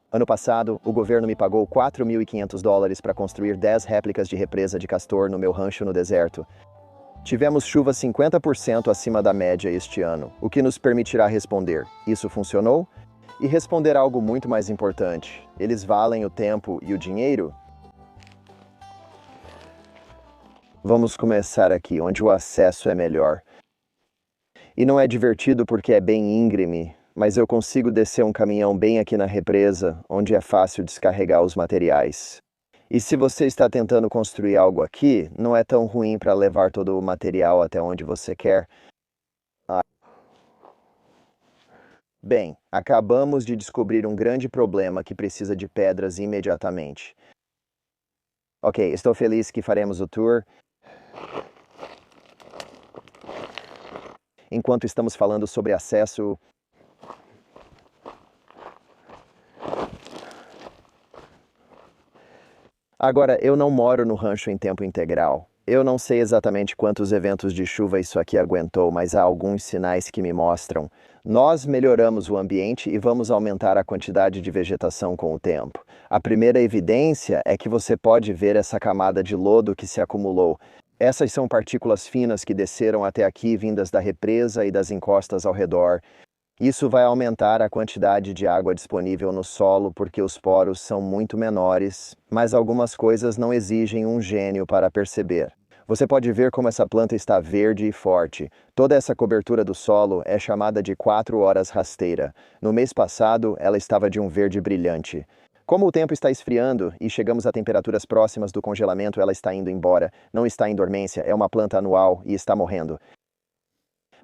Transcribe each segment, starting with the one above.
Ano passado, o governo me pagou $4.500 para construir 10 réplicas de represa de castor no meu rancho no deserto. Tivemos chuvas 50% acima da média este ano, o que nos permitirá responder: isso funcionou? E responder algo muito mais importante: eles valem o tempo e o dinheiro? Vamos começar aqui, onde o acesso é melhor. E não é divertido porque é bem íngreme, mas eu consigo descer um caminhão bem aqui na represa, onde é fácil descarregar os materiais. E se você está tentando construir algo aqui, não é tão ruim para levar todo o material até onde você quer. Bem, acabamos de descobrir um grande problema que precisa de pedras imediatamente. Ok, estou feliz que faremos o tour. Enquanto estamos falando sobre acesso, agora, eu não moro no rancho em tempo integral. Eu não sei exatamente quantos eventos de chuva isso aqui aguentou, mas há alguns sinais que me mostram. Nós melhoramos o ambiente e vamos aumentar a quantidade de vegetação com o tempo. A primeira evidência é que você pode ver essa camada de lodo que se acumulou. Essas são partículas finas que desceram até aqui, vindas da represa e das encostas ao redor. Isso vai aumentar a quantidade de água disponível no solo porque os poros são muito menores, mas algumas coisas não exigem um gênio para perceber. Você pode ver como essa planta está verde e forte. Toda essa cobertura do solo é chamada de 4 horas rasteira. No mês passado, ela estava de um verde brilhante. Como o tempo está esfriando e chegamos a temperaturas próximas do congelamento, ela está indo embora. Não está em dormência, é uma planta anual e está morrendo.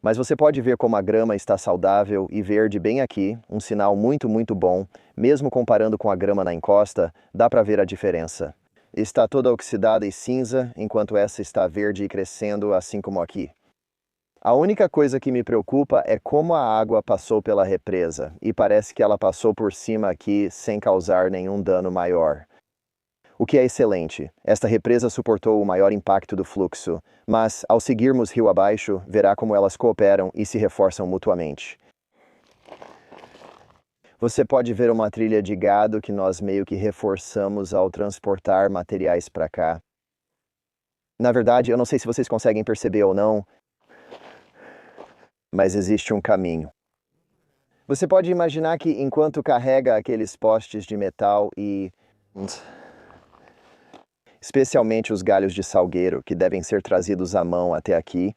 Mas você pode ver como a grama está saudável e verde bem aqui, um sinal muito bom. Mesmo comparando com a grama na encosta, dá para ver a diferença. Está toda oxidada e cinza, enquanto essa está verde e crescendo, assim como aqui. A única coisa que me preocupa é como a água passou pela represa, e parece que ela passou por cima aqui sem causar nenhum dano maior. O que é excelente. Esta represa suportou o maior impacto do fluxo, mas, ao seguirmos rio abaixo, verá como elas cooperam e se reforçam mutuamente. Você pode ver uma trilha de gado que nós meio que reforçamos ao transportar materiais para cá. Na verdade, eu não sei se vocês conseguem perceber ou não, mas existe um caminho. Você pode imaginar que enquanto carrega aqueles postes de metal especialmente os galhos de salgueiro, que devem ser trazidos à mão até aqui,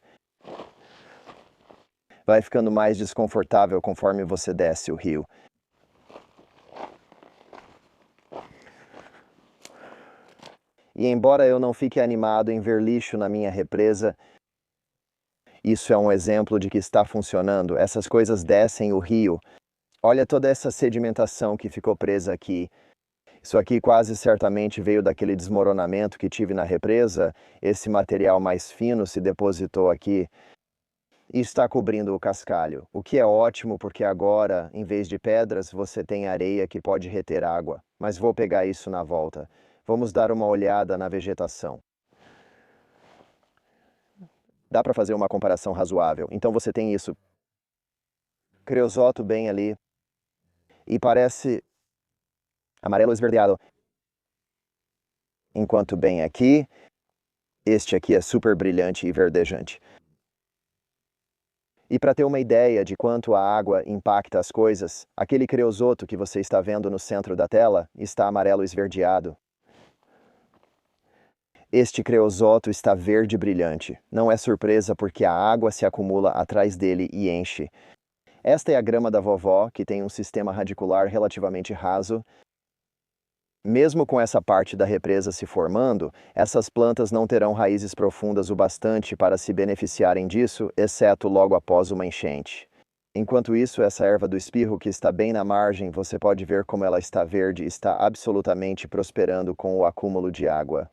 vai ficando mais desconfortável conforme você desce o rio. E embora eu não fique animado em ver lixo na minha represa, isso é um exemplo de que está funcionando. Essas coisas descem o rio. Olha toda essa sedimentação que ficou presa aqui. Isso aqui quase certamente veio daquele desmoronamento que tive na represa. Esse material mais fino se depositou aqui e está cobrindo o cascalho, o que é ótimo porque agora, em vez de pedras, você tem areia que pode reter água. Mas vou pegar isso na volta. Vamos dar uma olhada na vegetação. Dá para fazer uma comparação razoável. Então você tem isso. Creosoto bem ali. E parece amarelo esverdeado. Enquanto bem aqui, este aqui é super brilhante e verdejante. E para ter uma ideia de quanto a água impacta as coisas, aquele creosoto que você está vendo no centro da tela está amarelo esverdeado. Este creosoto está verde brilhante. Não é surpresa porque a água se acumula atrás dele e enche. Esta é a grama da vovó, que tem um sistema radicular relativamente raso. Mesmo com essa parte da represa se formando, essas plantas não terão raízes profundas o bastante para se beneficiarem disso, exceto logo após uma enchente. Enquanto isso, essa erva do espirro que está bem na margem, você pode ver como ela está verde e está absolutamente prosperando com o acúmulo de água.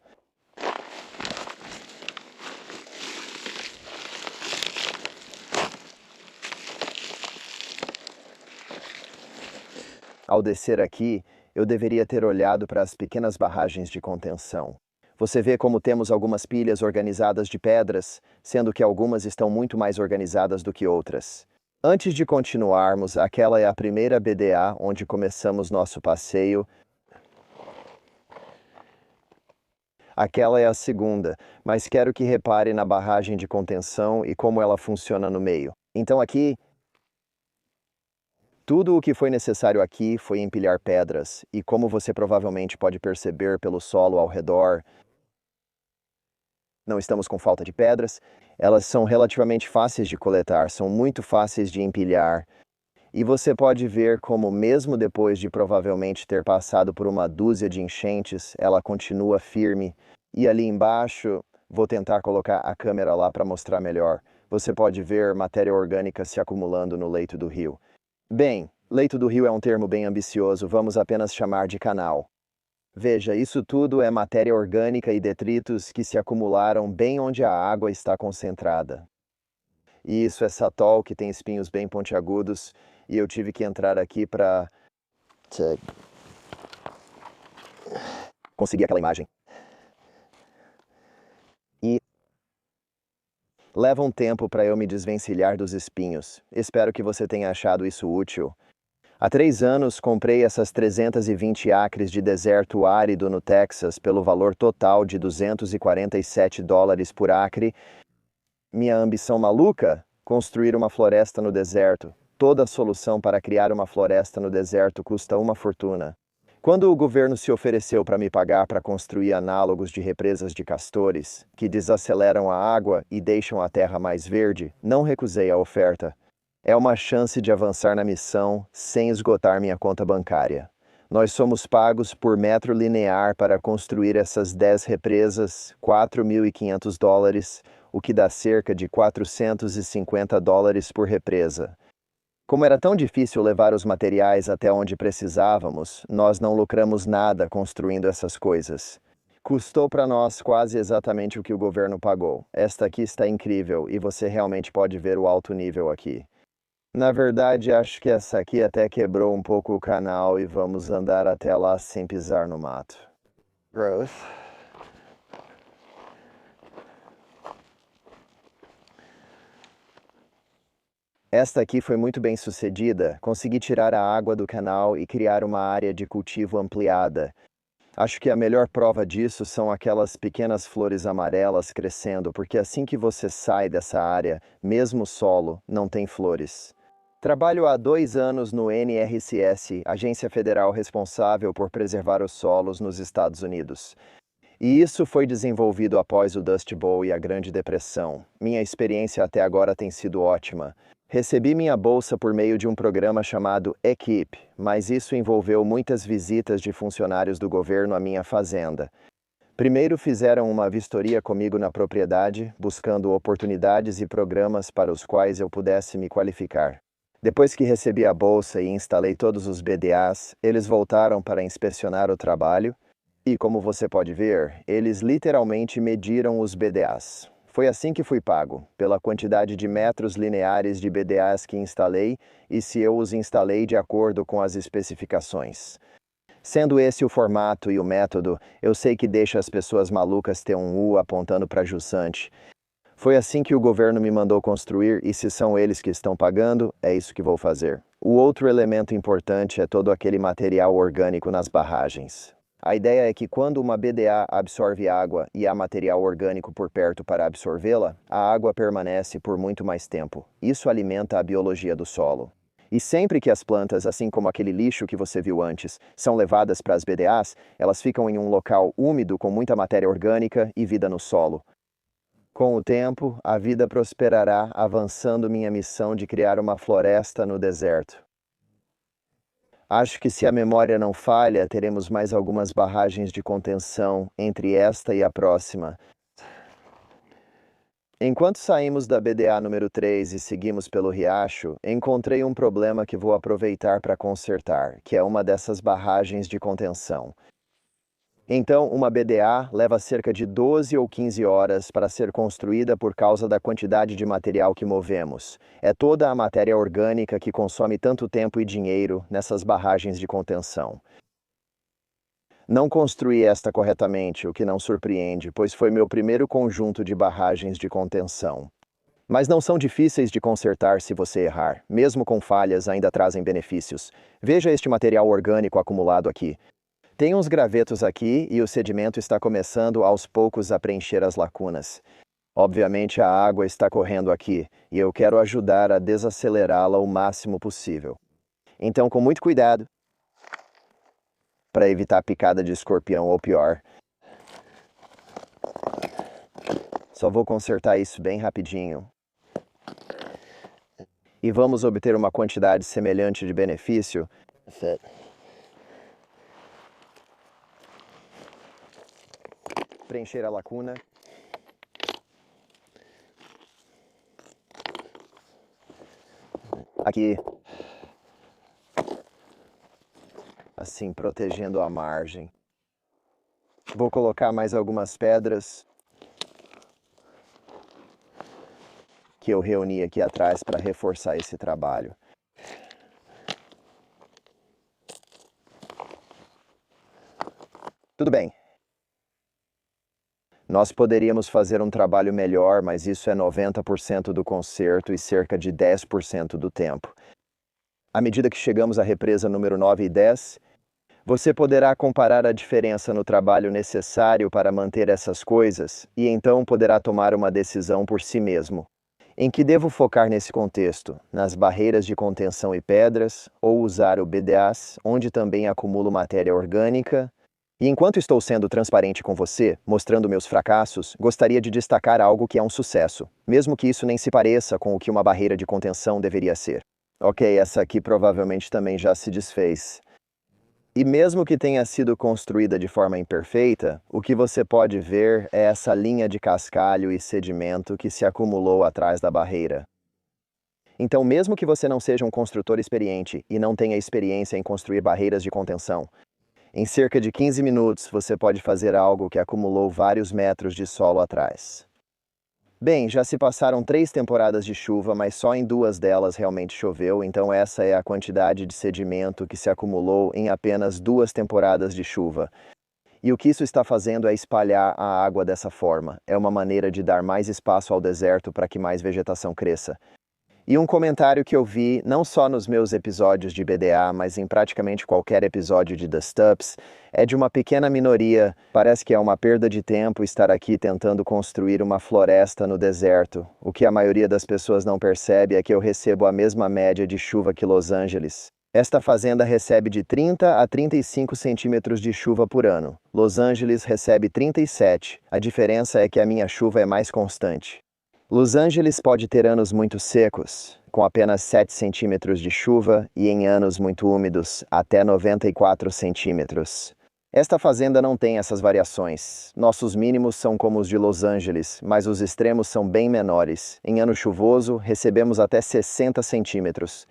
Ao descer aqui, eu deveria ter olhado para as pequenas barragens de contenção. Você vê como temos algumas pilhas organizadas de pedras, sendo que algumas estão muito mais organizadas do que outras. Antes de continuarmos, aquela é a primeira BDA onde começamos nosso passeio. Aquela é a segunda, mas quero que repare na barragem de contenção e como ela funciona no meio. Então aqui, tudo o que foi necessário aqui foi empilhar pedras, e como você provavelmente pode perceber pelo solo ao redor, não estamos com falta de pedras, elas são relativamente fáceis de coletar, são muito fáceis de empilhar, e você pode ver como mesmo depois de provavelmente ter passado por uma dúzia de enchentes, ela continua firme. E ali embaixo, vou tentar colocar a câmera lá para mostrar melhor. Você pode ver matéria orgânica se acumulando no leito do rio. Bem, leito do rio é um termo bem ambicioso, vamos apenas chamar de canal. Veja, isso tudo é matéria orgânica e detritos que se acumularam bem onde a água está concentrada. E isso é satol, que tem espinhos bem pontiagudos, e eu tive que entrar aqui para conseguir aquela imagem. E leva um tempo para eu me desvencilhar dos espinhos. Espero que você tenha achado isso útil. Há 3 anos comprei essas 320 acres de deserto árido no Texas pelo valor total de $247 por acre. Minha ambição maluca? Construir uma floresta no deserto. Toda a solução para criar uma floresta no deserto custa uma fortuna. Quando o governo se ofereceu para me pagar para construir análogos de represas de castores, que desaceleram a água e deixam a terra mais verde, não recusei a oferta. É uma chance de avançar na missão sem esgotar minha conta bancária. Nós somos pagos por metro linear para construir essas 10 represas, $4.500, o que dá cerca de $450 por represa. Como era tão difícil levar os materiais até onde precisávamos, nós não lucramos nada construindo essas coisas. Custou para nós quase exatamente o que o governo pagou. Esta aqui está incrível e você realmente pode ver o alto nível aqui. Na verdade, acho que essa aqui até quebrou um pouco o canal e vamos andar até lá sem pisar no mato. Growth. Esta aqui foi muito bem sucedida, consegui tirar a água do canal e criar uma área de cultivo ampliada. Acho que a melhor prova disso são aquelas pequenas flores amarelas crescendo, porque assim que você sai dessa área, mesmo o solo não tem flores. Trabalho há 2 anos no NRCS, agência federal responsável por preservar os solos nos Estados Unidos. E isso foi desenvolvido após o Dust Bowl e a Grande Depressão. Minha experiência até agora tem sido ótima. Recebi minha bolsa por meio de um programa chamado Equipe, mas isso envolveu muitas visitas de funcionários do governo à minha fazenda. Primeiro fizeram uma vistoria comigo na propriedade, buscando oportunidades e programas para os quais eu pudesse me qualificar. Depois que recebi a bolsa e instalei todos os BDAs, eles voltaram para inspecionar o trabalho e, como você pode ver, eles literalmente mediram os BDAs. Foi assim que fui pago, pela quantidade de metros lineares de BDAs que instalei e se eu os instalei de acordo com as especificações. Sendo esse o formato e o método, eu sei que deixa as pessoas malucas ter um U apontando para jussante. Foi assim que o governo me mandou construir e se são eles que estão pagando, é isso que vou fazer. O outro elemento importante é todo aquele material orgânico nas barragens. A ideia é que quando uma BDA absorve água e há material orgânico por perto para absorvê-la, a água permanece por muito mais tempo. Isso alimenta a biologia do solo. E sempre que as plantas, assim como aquele lixo que você viu antes, são levadas para as BDAs, elas ficam em um local úmido com muita matéria orgânica e vida no solo. Com o tempo, a vida prosperará, avançando minha missão de criar uma floresta no deserto. Acho que se a memória não falha, teremos mais algumas barragens de contenção entre esta e a próxima. Enquanto saímos da BDA número 3 e seguimos pelo riacho, encontrei um problema que vou aproveitar para consertar, que é uma dessas barragens de contenção. Então, uma BDA leva cerca de 12 ou 15 horas para ser construída por causa da quantidade de material que movemos. É toda a matéria orgânica que consome tanto tempo e dinheiro nessas barragens de contenção. Não construí esta corretamente, o que não surpreende, pois foi meu primeiro conjunto de barragens de contenção. Mas não são difíceis de consertar se você errar. Mesmo com falhas, ainda trazem benefícios. Veja este material orgânico acumulado aqui. Tem uns gravetos aqui e o sedimento está começando aos poucos a preencher as lacunas. Obviamente a água está correndo aqui e eu quero ajudar a desacelerá-la o máximo possível. Então, com muito cuidado, para evitar picada de escorpião ou pior, só vou consertar isso bem rapidinho. E vamos obter uma quantidade semelhante de benefício. Preencher a lacuna. Aqui. Assim, protegendo a margem. Vou colocar mais algumas pedras que eu reuni aqui atrás para reforçar esse trabalho. Tudo bem. Nós poderíamos fazer um trabalho melhor, mas isso é 90% do conserto e cerca de 10% do tempo. À medida que chegamos à represa número 9 e 10, você poderá comparar a diferença no trabalho necessário para manter essas coisas e então poderá tomar uma decisão por si mesmo. Em que devo focar nesse contexto? Nas barreiras de contenção e pedras, ou usar o BDAs, onde também acumulo matéria orgânica? E enquanto estou sendo transparente com você, mostrando meus fracassos, gostaria de destacar algo que é um sucesso, mesmo que isso nem se pareça com o que uma barreira de contenção deveria ser. Ok, essa aqui provavelmente também já se desfez. E mesmo que tenha sido construída de forma imperfeita, o que você pode ver é essa linha de cascalho e sedimento que se acumulou atrás da barreira. Então, mesmo que você não seja um construtor experiente e não tenha experiência em construir barreiras de contenção, em cerca de 15 minutos você pode fazer algo que acumulou vários metros de solo atrás. Bem, já se passaram 3 temporadas de chuva, mas só em 2 delas realmente choveu, então essa é a quantidade de sedimento que se acumulou em apenas 2 temporadas de chuva. E o que isso está fazendo é espalhar a água dessa forma. É uma maneira de dar mais espaço ao deserto para que mais vegetação cresça. E um comentário que eu vi, não só nos meus episódios de BDA, mas em praticamente qualquer episódio de Dust Ups, é de uma pequena minoria. Parece que é uma perda de tempo estar aqui tentando construir uma floresta no deserto. O que a maioria das pessoas não percebe é que eu recebo a mesma média de chuva que Los Angeles. Esta fazenda recebe de 30 a 35 centímetros de chuva por ano. Los Angeles recebe 37. A diferença é que a minha chuva é mais constante. Los Angeles pode ter anos muito secos, com apenas 7 centímetros de chuva, e em anos muito úmidos, até 94 centímetros. Esta fazenda não tem essas variações. Nossos mínimos são como os de Los Angeles, mas os extremos são bem menores. Em ano chuvoso, recebemos até 60 centímetros.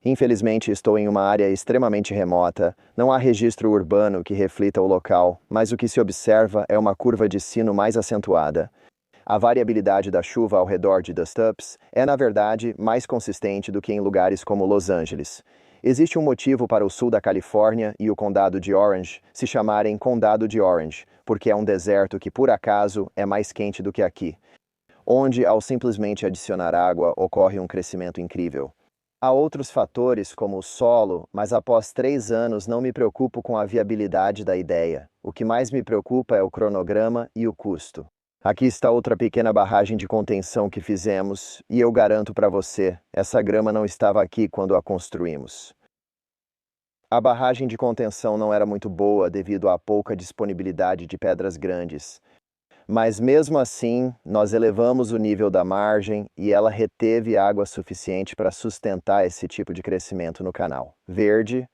Infelizmente, estou em uma área extremamente remota. Não há registro urbano que reflita o local, mas o que se observa é uma curva de sino mais acentuada. A variabilidade da chuva ao redor de Dust Ups é, na verdade, mais consistente do que em lugares como Los Angeles. Existe um motivo para o sul da Califórnia e o condado de Orange se chamarem Condado de Orange, porque é um deserto que, por acaso, é mais quente do que aqui, onde, ao simplesmente adicionar água, ocorre um crescimento incrível. Há outros fatores, como o solo, mas após 3 anos não me preocupo com a viabilidade da ideia. O que mais me preocupa é o cronograma e o custo. Aqui está outra pequena barragem de contenção que fizemos, e eu garanto para você, essa grama não estava aqui quando a construímos. A barragem de contenção não era muito boa devido à pouca disponibilidade de pedras grandes. Mas mesmo assim, nós elevamos o nível da margem e ela reteve água suficiente para sustentar esse tipo de crescimento no canal. Verde.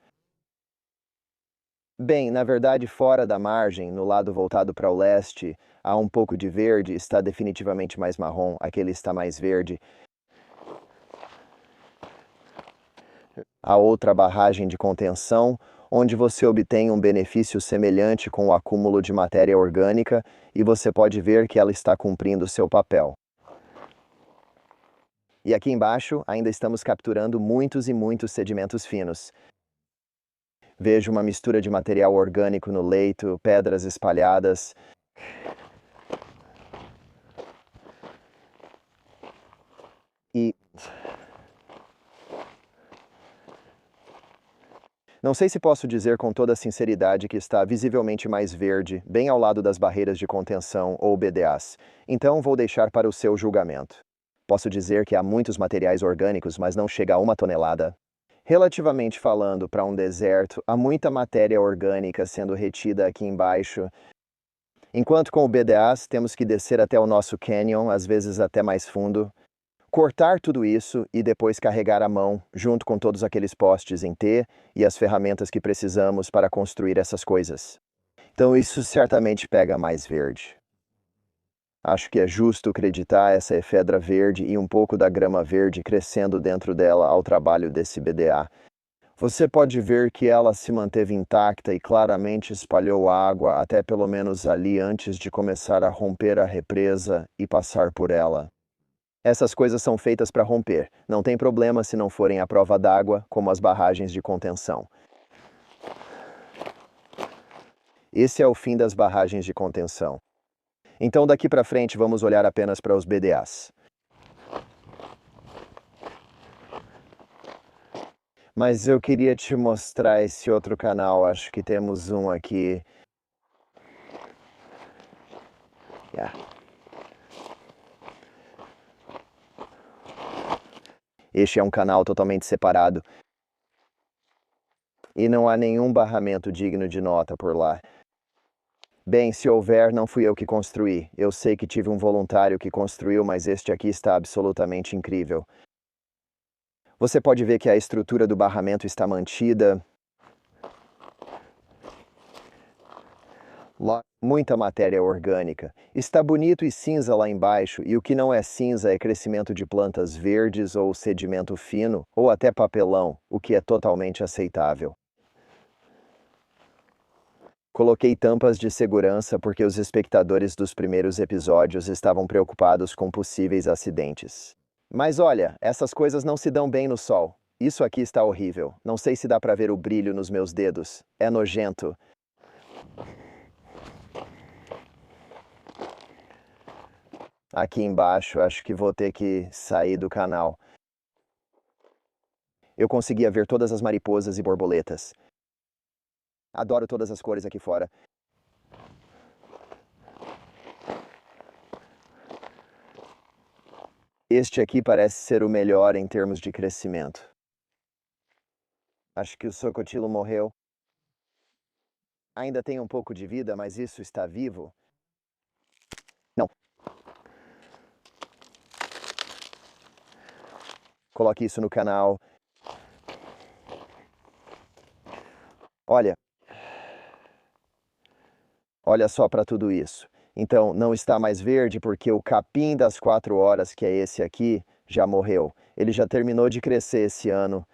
Bem, na verdade, fora da margem, no lado voltado para o leste, há um pouco de verde, está definitivamente mais marrom, aquele está mais verde. A outra barragem de contenção, onde você obtém um benefício semelhante com o acúmulo de matéria orgânica, e você pode ver que ela está cumprindo seu papel. E aqui embaixo, ainda estamos capturando muitos e muitos sedimentos finos. Vejo uma mistura de material orgânico no leito, pedras espalhadas. E não sei se posso dizer com toda sinceridade que está visivelmente mais verde, bem ao lado das barreiras de contenção ou BDAs. Então vou deixar para o seu julgamento. Posso dizer que há muitos materiais orgânicos, mas não chega a 1 tonelada. Relativamente falando, para um deserto, há muita matéria orgânica sendo retida aqui embaixo. Enquanto com o BDAs temos que descer até o nosso canyon, às vezes até mais fundo, cortar tudo isso e depois carregar à mão, junto com todos aqueles postes em T e as ferramentas que precisamos para construir essas coisas. Então isso certamente pega mais verde. Acho que é justo acreditar essa efedra verde e um pouco da grama verde crescendo dentro dela ao trabalho desse BDA. Você pode ver que ela se manteve intacta e claramente espalhou água até pelo menos ali antes de começar a romper a represa e passar por ela. Essas coisas são feitas para romper. Não tem problema se não forem à prova d'água, como as barragens de contenção. Esse é o fim das barragens de contenção. Então daqui para frente vamos olhar apenas para os BDAs. Mas eu queria te mostrar esse outro canal, acho que temos um aqui. Este é um canal totalmente separado. E não há nenhum barramento digno de nota por lá. Bem, se houver, não fui eu que construí. Eu sei que tive um voluntário que construiu, mas este aqui está absolutamente incrível. Você pode ver que a estrutura do barramento está mantida. Lá, muita matéria orgânica. Está bonito e cinza lá embaixo, e o que não é cinza é crescimento de plantas verdes ou sedimento fino, ou até papelão, o que é totalmente aceitável. Coloquei tampas de segurança porque os espectadores dos primeiros episódios estavam preocupados com possíveis acidentes. Mas olha, essas coisas não se dão bem no sol. Isso aqui está horrível. Não sei se dá para ver o brilho nos meus dedos. É nojento. Aqui embaixo, acho que vou ter que sair do canal. Eu conseguia ver todas as mariposas e borboletas. Adoro todas as cores aqui fora. Este aqui parece ser o melhor em termos de crescimento. Acho que o Socotilo morreu. Ainda tem um pouco de vida, mas isso está vivo? Não. Coloque isso no canal. Olha só para tudo isso. Então, não está mais verde porque o capim das 4 horas, que é esse aqui, já morreu. Ele já terminou de crescer esse ano.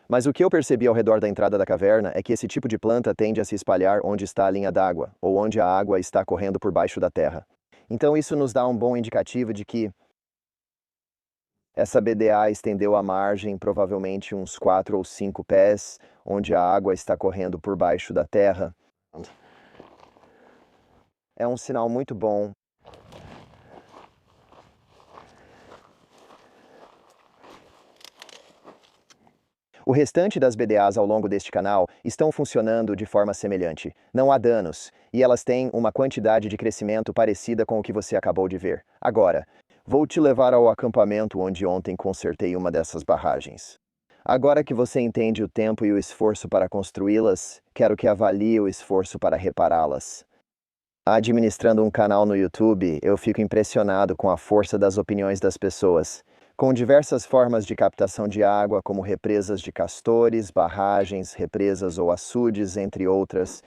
Mas o que eu percebi ao redor da entrada da caverna é que esse tipo de planta tende a se espalhar onde está a linha d'água, ou onde a água está correndo por baixo da terra. Então isso nos dá um bom indicativo de que essa BDA estendeu a margem provavelmente uns 4 ou 5 pés, onde a água está correndo por baixo da terra. É um sinal muito bom. O restante das BDAs ao longo deste canal estão funcionando de forma semelhante. Não há danos, e elas têm uma quantidade de crescimento parecida com o que você acabou de ver. Agora, vou te levar ao acampamento onde ontem consertei uma dessas barragens. Agora que você entende o tempo e o esforço para construí-las, quero que avalie o esforço para repará-las. Administrando um canal no YouTube, eu fico impressionado com a força das opiniões das pessoas. Com diversas formas de captação de água, como represas de castores, barragens, represas ou açudes, entre outras.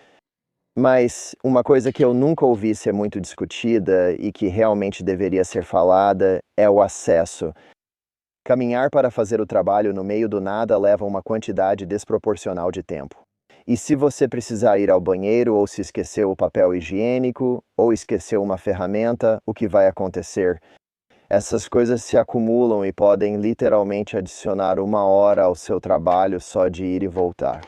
Mas uma coisa que eu nunca ouvi ser muito discutida e que realmente deveria ser falada é o acesso. Caminhar para fazer o trabalho no meio do nada leva uma quantidade desproporcional de tempo. E se você precisar ir ao banheiro ou se esqueceu o papel higiênico ou esqueceu uma ferramenta, o que vai acontecer? Essas coisas se acumulam e podem literalmente adicionar 1 hora ao seu trabalho só de ir e voltar.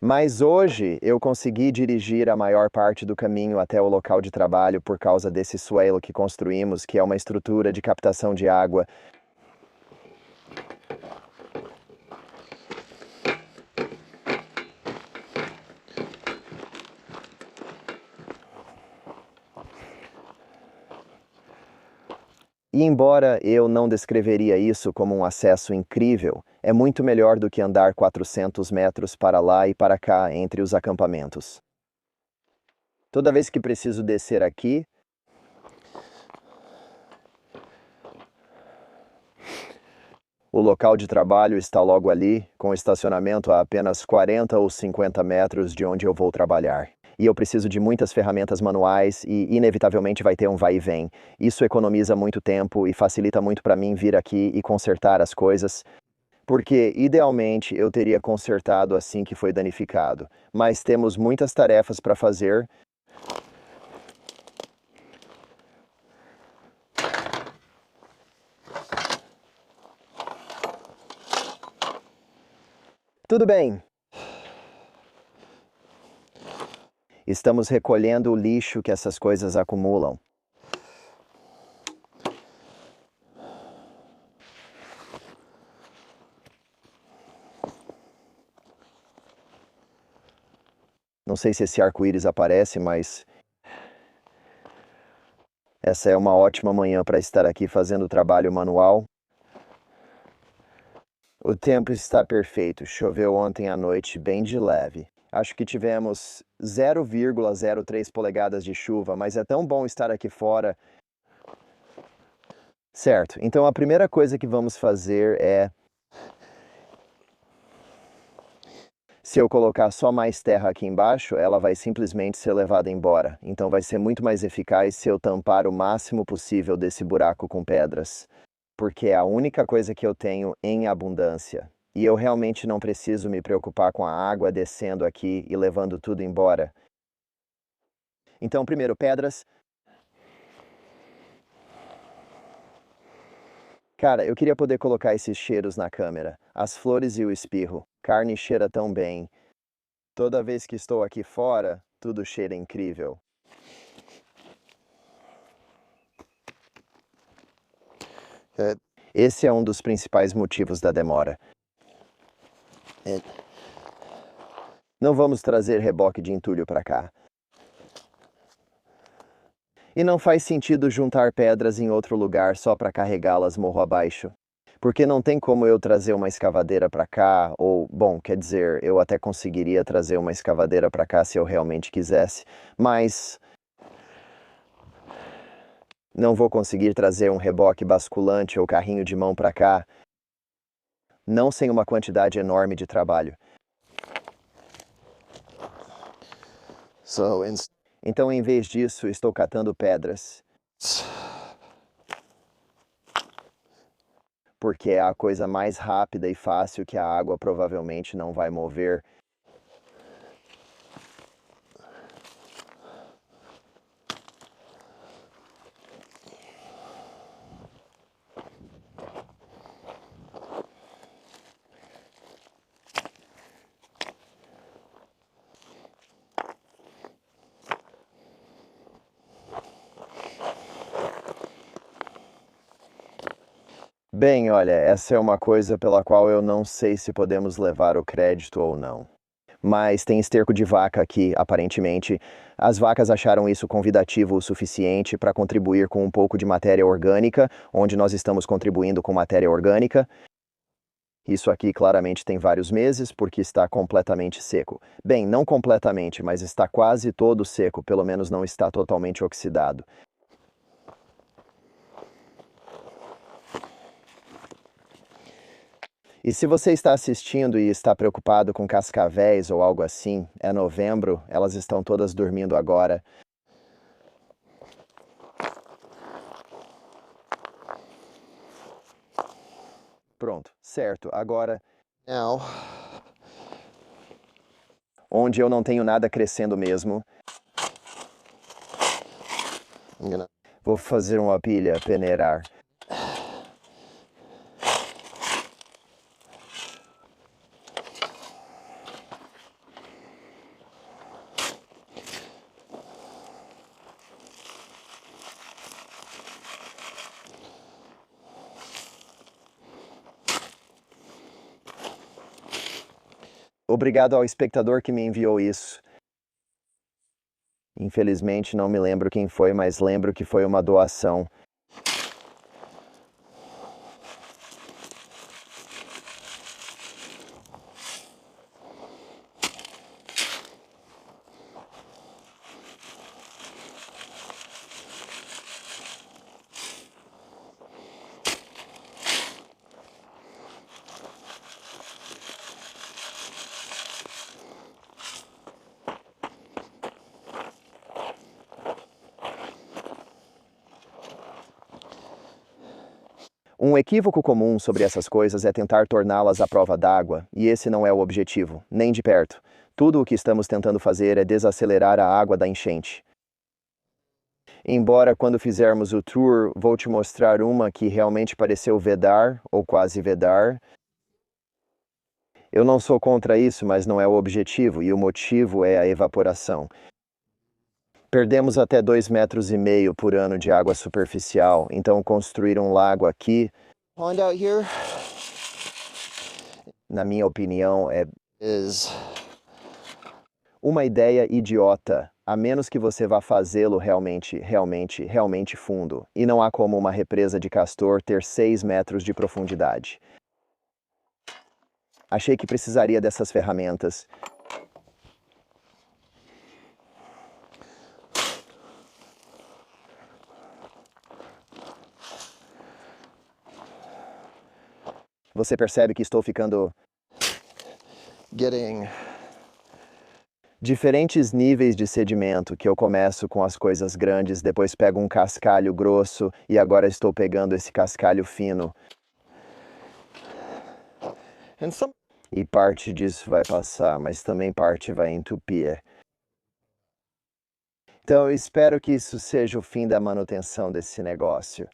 Mas hoje eu consegui dirigir a maior parte do caminho até o local de trabalho por causa desse swale que construímos, que é uma estrutura de captação de água. E embora eu não descreveria isso como um acesso incrível, é muito melhor do que andar 400 metros para lá e para cá entre os acampamentos. Toda vez que preciso descer aqui, o local de trabalho está logo ali, com estacionamento a apenas 40 ou 50 metros de onde eu vou trabalhar. E eu preciso de muitas ferramentas manuais e, inevitavelmente, vai ter um vai e vem. Isso economiza muito tempo e facilita muito para mim vir aqui e consertar as coisas, porque, idealmente, eu teria consertado assim que foi danificado. Mas temos muitas tarefas para fazer. Tudo bem. Estamos recolhendo o lixo que essas coisas acumulam. Não sei se esse arco-íris aparece, mas essa é uma ótima manhã para estar aqui fazendo trabalho manual. O tempo está perfeito. Choveu ontem à noite bem de leve. Acho que tivemos 0,03 polegadas de chuva, mas é tão bom estar aqui fora. Certo, então a primeira coisa que vamos fazer é... Se eu colocar só mais terra aqui embaixo, ela vai simplesmente ser levada embora. Então vai ser muito mais eficaz se eu tampar o máximo possível desse buraco com pedras. Porque é a única coisa que eu tenho em abundância. E eu realmente não preciso me preocupar com a água descendo aqui e levando tudo embora. Então, primeiro, pedras. Cara, eu queria poder colocar esses cheiros na câmera. As flores e o espirro. Carne cheira tão bem. Toda vez que estou aqui fora, tudo cheira incrível. Esse é um dos principais motivos da demora. Não vamos trazer reboque de entulho para cá. E não faz sentido juntar pedras em outro lugar só para carregá-las morro abaixo. Porque não tem como eu trazer uma escavadeira para cá, ou, bom, quer dizer, eu até conseguiria trazer uma escavadeira para cá se eu realmente quisesse, mas não vou conseguir trazer um reboque basculante ou carrinho de mão para cá, não sem uma quantidade enorme de trabalho. Então, em vez disso, estou catando pedras. Porque é a coisa mais rápida e fácil que a água provavelmente não vai mover. Bem, olha, essa é uma coisa pela qual eu não sei se podemos levar o crédito ou não. Mas tem esterco de vaca aqui, aparentemente. As vacas acharam isso convidativo o suficiente para contribuir com um pouco de matéria orgânica, onde nós estamos contribuindo com matéria orgânica. Isso aqui claramente tem vários meses, porque está completamente seco. Bem, não completamente, mas está quase todo seco, pelo menos não está totalmente oxidado. E se você está assistindo e está preocupado com cascavéis ou algo assim, é novembro, elas estão todas dormindo agora. Pronto, certo. Agora, onde eu não tenho nada crescendo mesmo, vou fazer uma pilha peneirar. Obrigado ao espectador que me enviou isso. Infelizmente não me lembro quem foi, mas lembro que foi uma doação. Um equívoco comum sobre essas coisas é tentar torná-las à prova d'água, e esse não é o objetivo, nem de perto. Tudo o que estamos tentando fazer é desacelerar a água da enchente. Embora quando fizermos o tour, vou te mostrar uma que realmente pareceu vedar, ou quase vedar. Eu não sou contra isso, mas não é o objetivo, e o motivo é a evaporação. Perdemos até 2,5 metros por ano de água superficial, então construir um lago aqui, Pond out here na minha opinião, é is uma ideia idiota, a menos que você vá fazê-lo realmente fundo. E não há como uma represa de Castor ter 6 metros de profundidade. Achei que precisaria dessas ferramentas. Você percebe que estou ficando getting diferentes níveis de sedimento, que eu começo com as coisas grandes, depois pego um cascalho grosso e agora estou pegando esse cascalho fino. and some E parte disso vai passar, mas também parte vai entupir. Então eu espero que isso seja o fim da manutenção desse negócio.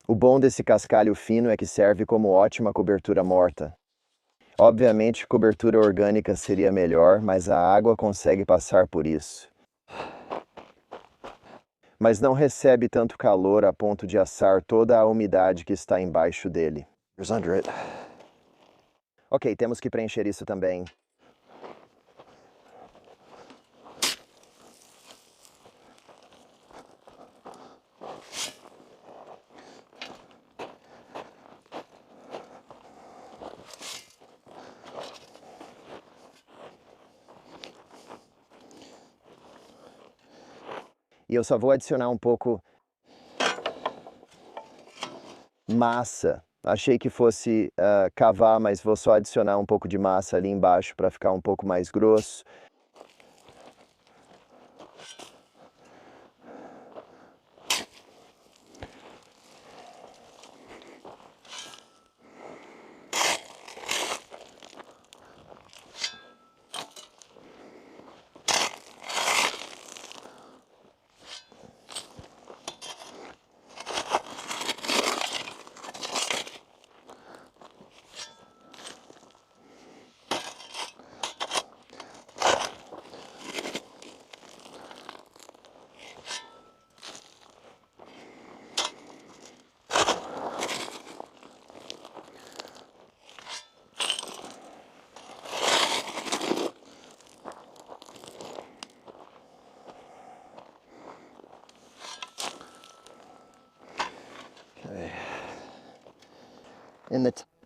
O bom desse cascalho fino é que serve como ótima cobertura morta. Obviamente, cobertura orgânica seria melhor, mas a água consegue passar por isso. Mas não recebe tanto calor a ponto de assar toda a umidade que está embaixo dele. there's under it. Ok, temos que preencher isso também. E eu só vou adicionar um pouco massa. Achei que fosse cavar, mas vou só adicionar um pouco de massa ali embaixo para ficar um pouco mais grosso.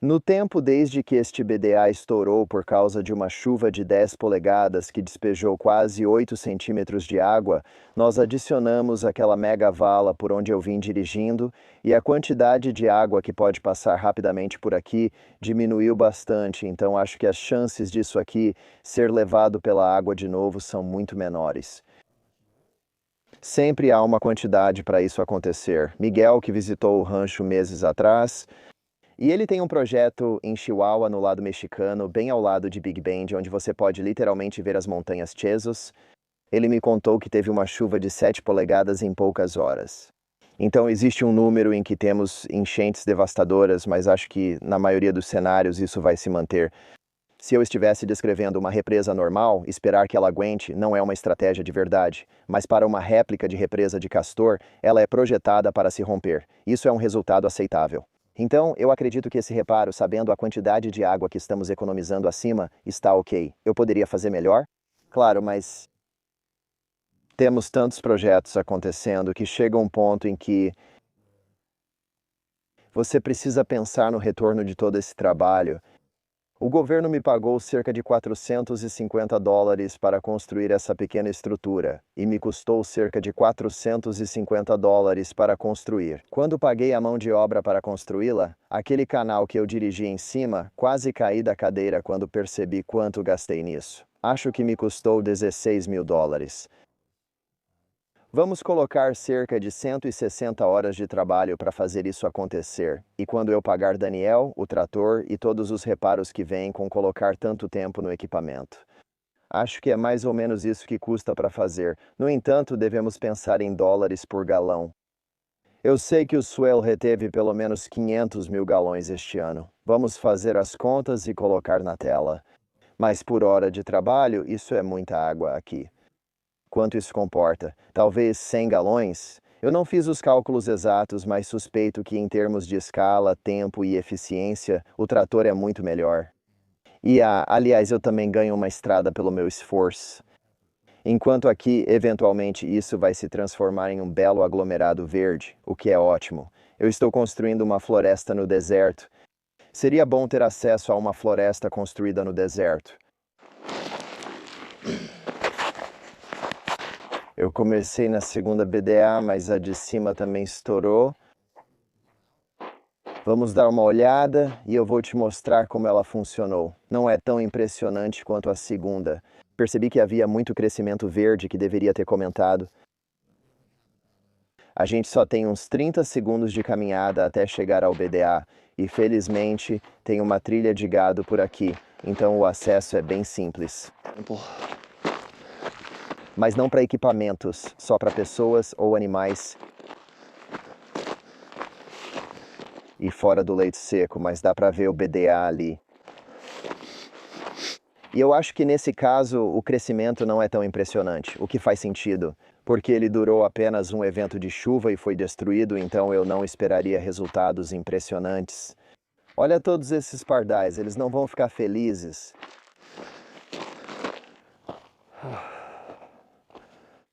No tempo desde que este BDA estourou por causa de uma chuva de 10 polegadas que despejou quase 8 centímetros de água, nós adicionamos aquela mega vala por onde eu vim dirigindo e a quantidade de água que pode passar rapidamente por aqui diminuiu bastante, então acho que as chances disso aqui ser levado pela água de novo são muito menores. Sempre há uma quantidade para isso acontecer. Miguel, que visitou o rancho meses atrás, e ele tem um projeto em Chihuahua, no lado mexicano, bem ao lado de Big Bend, onde você pode literalmente ver as montanhas Chesos. Ele me contou que teve uma chuva de 7 polegadas em poucas horas. Então existe um número em que temos enchentes devastadoras, mas acho que na maioria dos cenários isso vai se manter. Se eu estivesse descrevendo uma represa normal, esperar que ela aguente não é uma estratégia de verdade, mas para uma réplica de represa de Castor, ela é projetada para se romper. Isso é um resultado aceitável. Então, eu acredito que esse reparo, sabendo a quantidade de água que estamos economizando acima, está ok. Eu poderia fazer melhor? Claro, mas temos tantos projetos acontecendo que chega um ponto em que você precisa pensar no retorno de todo esse trabalho. O governo me pagou cerca de $450 para construir essa pequena estrutura, e me custou cerca de $450 para construir. Quando paguei a mão de obra para construí-la, aquele canal que eu dirigi em cima, quase caí da cadeira quando percebi quanto gastei nisso. Acho que me custou $16.000. Vamos colocar cerca de 160 horas de trabalho para fazer isso acontecer. E quando eu pagar Daniel, o trator e todos os reparos que vêm com colocar tanto tempo no equipamento. Acho que é mais ou menos isso que custa para fazer. No entanto, devemos pensar em dólares por galão. Eu sei que o Swell reteve pelo menos 500 mil galões este ano. Vamos fazer as contas e colocar na tela. Mas por hora de trabalho, isso é muita água aqui. Quanto isso comporta? Talvez 100 galões? Eu não fiz os cálculos exatos, mas suspeito que em termos de escala, tempo e eficiência, o trator é muito melhor. E aliás, eu também ganho uma estrada pelo meu esforço. Enquanto aqui, eventualmente, isso vai se transformar em um belo aglomerado verde, o que é ótimo. Eu estou construindo uma floresta no deserto. Seria bom ter acesso a uma floresta construída no deserto. Eu comecei na segunda BDA, mas a de cima também estourou. Vamos dar uma olhada e eu vou te mostrar como ela funcionou. Não é tão impressionante quanto a segunda. Percebi que havia muito crescimento verde que deveria ter comentado. A gente só tem uns 30 segundos de caminhada até chegar ao BDA e, felizmente, tem uma trilha de gado por aqui, então o acesso é bem simples. Mas não para equipamentos, só para pessoas ou animais. E fora do leito seco, mas dá para ver o BDA ali. E eu acho que nesse caso o crescimento não é tão impressionante, o que faz sentido, porque ele durou apenas um evento de chuva e foi destruído, então eu não esperaria resultados impressionantes. Olha todos esses pardais, eles não vão ficar felizes.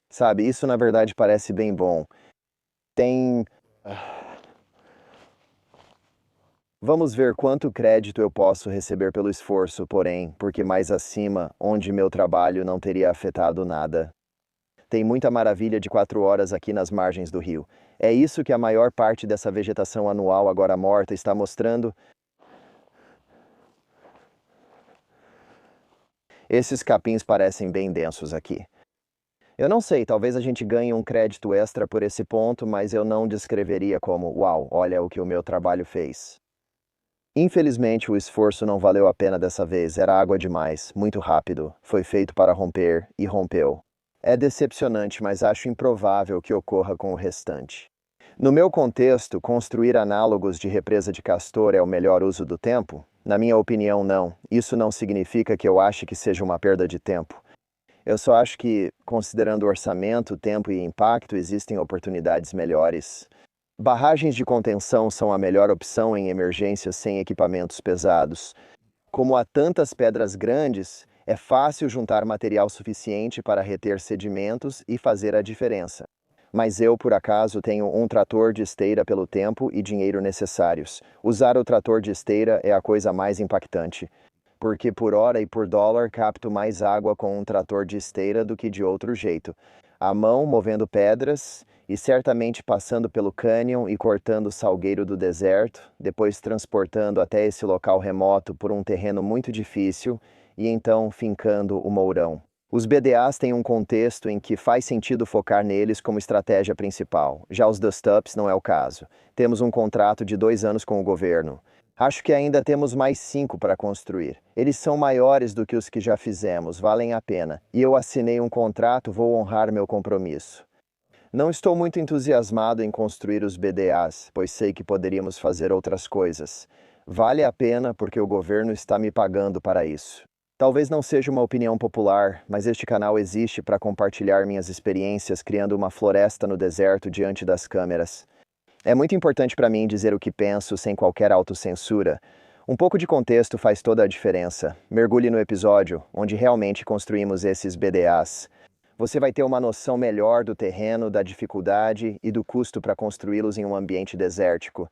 Sabe, isso na verdade parece bem bom. Tem... Vamos ver quanto crédito eu posso receber pelo esforço, porém, porque mais acima, onde meu trabalho não teria afetado nada. Tem muita maravilha de 4 horas aqui nas margens do rio. É isso que a maior parte dessa vegetação anual agora morta está mostrando. Esses capins parecem bem densos aqui. Eu não sei, talvez a gente ganhe um crédito extra por esse ponto, mas eu não descreveria como, uau, olha o que o meu trabalho fez. Infelizmente, o esforço não valeu a pena dessa vez, era água demais, muito rápido, foi feito para romper e rompeu. É decepcionante, mas acho improvável que ocorra com o restante. No meu contexto, construir análogos de represa de Castor é o melhor uso do tempo? Na minha opinião, não. Isso não significa que eu ache que seja uma perda de tempo. Eu só acho que, considerando orçamento, tempo e impacto, existem oportunidades melhores. Barragens de contenção são a melhor opção em emergências sem equipamentos pesados. Como há tantas pedras grandes, é fácil juntar material suficiente para reter sedimentos e fazer a diferença. Mas eu, por acaso, tenho um trator de esteira pelo tempo e dinheiro necessários. Usar o trator de esteira é a coisa mais impactante, porque por hora e por dólar capto mais água com um trator de esteira do que de outro jeito. À mão, movendo pedras e certamente passando pelo cânion e cortando o salgueiro do deserto, depois transportando até esse local remoto por um terreno muito difícil e então fincando o mourão. Os BDAs têm um contexto em que faz sentido focar neles como estratégia principal. Já os dust-ups não é o caso. Temos um contrato de 2 anos com o governo. Acho que ainda temos mais 5 para construir. Eles são maiores do que os que já fizemos, valem a pena. E eu assinei um contrato, vou honrar meu compromisso. Não estou muito entusiasmado em construir os BDAs, pois sei que poderíamos fazer outras coisas. Vale a pena porque o governo está me pagando para isso. Talvez não seja uma opinião popular, mas este canal existe para compartilhar minhas experiências criando uma floresta no deserto diante das câmeras. É muito importante para mim dizer o que penso sem qualquer autocensura. Um pouco de contexto faz toda a diferença. Mergulhe no episódio, onde realmente construímos esses BDAs. Você vai ter uma noção melhor do terreno, da dificuldade e do custo para construí-los em um ambiente desértico.